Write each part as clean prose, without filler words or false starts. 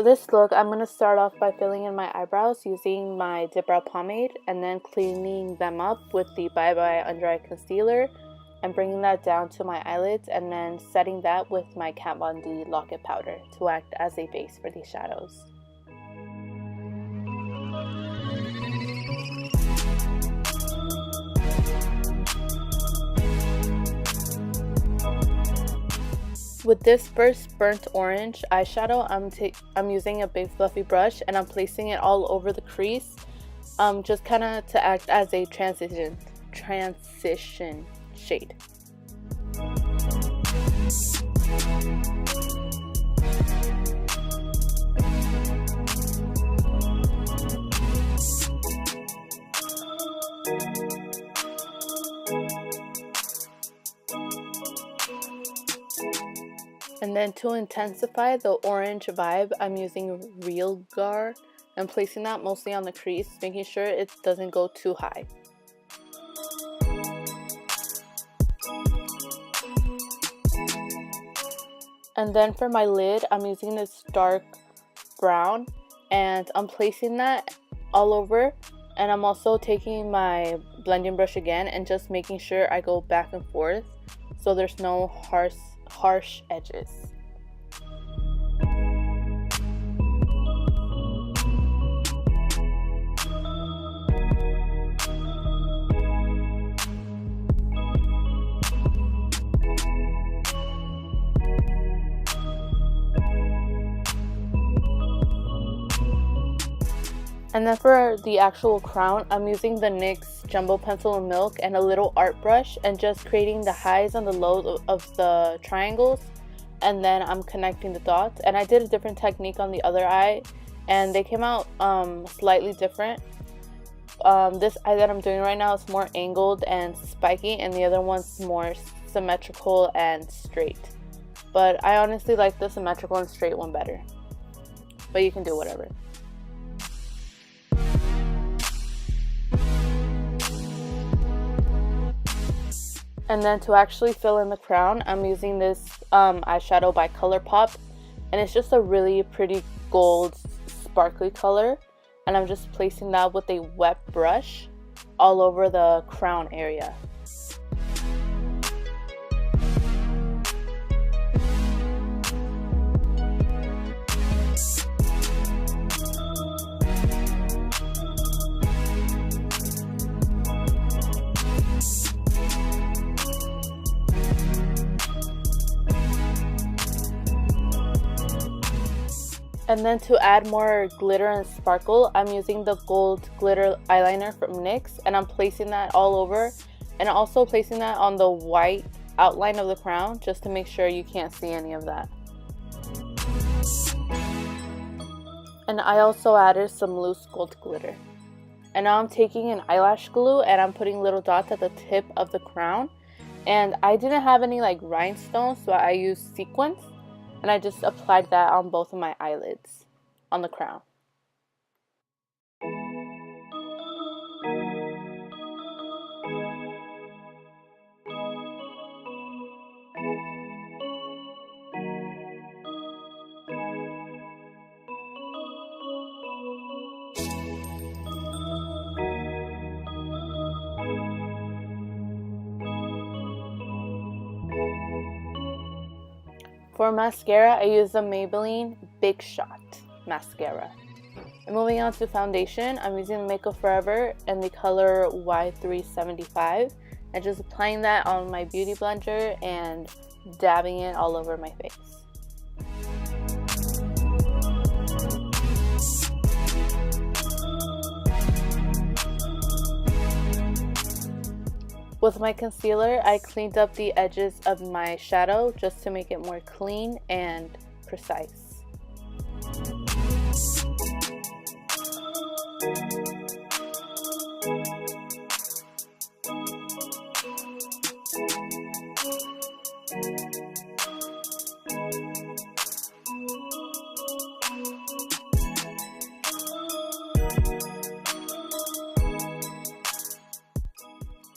For this look, I'm going to start off by filling in my eyebrows using my Dip Brow Pomade and then cleaning them up with the Bye Bye Under Eye Concealer and bringing that down to my eyelids, and then setting that with my Kat Von D Lock-It Powder to act as a base for these shadows. With this first burnt orange eyeshadow, I'm using a big fluffy brush and I'm placing it all over the crease, just kind of to act as a transition shade. And then to intensify the orange vibe, I'm using Real Gar and placing that mostly on the crease, making sure it doesn't go too high. And then for my lid, I'm using this dark brown and I'm placing that all over, and I'm also taking my blending brush again and just making sure I go back and forth so there's no harsh edges. And then for the actual crown, I'm using the NYX Jumbo Pencil and Milk and a little art brush and just creating the highs and the lows of the triangles, and then I'm connecting the dots. And I did a different technique on the other eye and they came out slightly different. This eye that I'm doing right now is more angled and spiky, and the other one's more symmetrical and straight. But I honestly like the symmetrical and straight one better, but you can do whatever. And then to actually fill in the crown, I'm using this eyeshadow by ColourPop, and it's just a really pretty gold sparkly color, and I'm just placing that with a wet brush all over the crown area. And then to add more glitter and sparkle, I'm using the gold glitter eyeliner from NYX, and I'm placing that all over, and also placing that on the white outline of the crown just to make sure you can't see any of that. And I also added some loose gold glitter. And now I'm taking an eyelash glue and I'm putting little dots at the tip of the crown, and I didn't have any like rhinestones, so I used sequins. And I just applied that on both of my eyelids, on the crown. For mascara, I use the Maybelline Big Shot mascara. And moving on to foundation, I'm using Makeup Forever in the color Y375 and just applying that on my beauty blender and dabbing it all over my face. With my concealer, I cleaned up the edges of my shadow just to make it more clean and precise.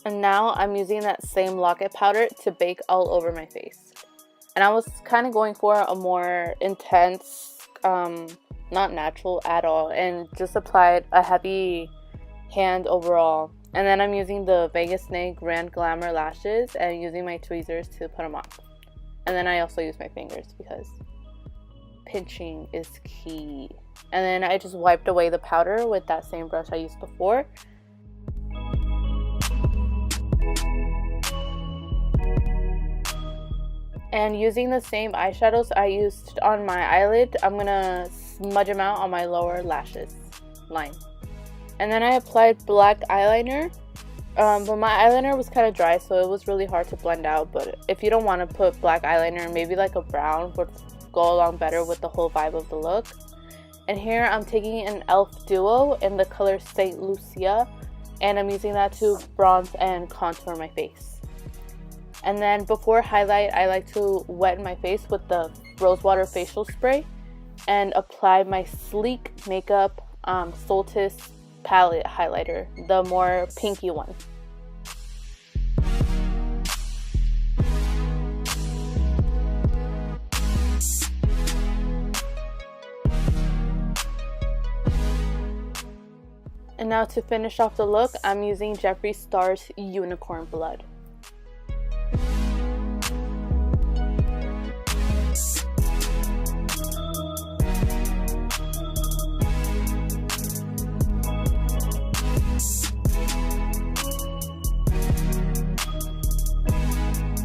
And now I'm using that same Lock-It powder to bake all over my face. And I was kind of going for a more intense not natural at all, and just applied a heavy hand overall. And then I'm using the Vegas Snake Grand Glamour lashes and using my tweezers to put them on. And then I also use my fingers because pinching is key. And then I just wiped away the powder with that same brush I used before. And using the same eyeshadows I used on my eyelid, I'm gonna smudge them out on my lower lashes line. And then I applied black eyeliner, but my eyeliner was kind of dry, so it was really hard to blend out. But if you don't want to put black eyeliner, maybe like a brown would go along better with the whole vibe of the look. And here I'm taking an e.l.f. Duo in the color St. Lucia, and I'm using that to bronze and contour my face. And then before highlight, I like to wet my face with the Rosewater facial spray and apply my Sleek Makeup Solstice palette highlighter, the more pinky one. And now to finish off the look, I'm using Jeffree Star's Unicorn Blood.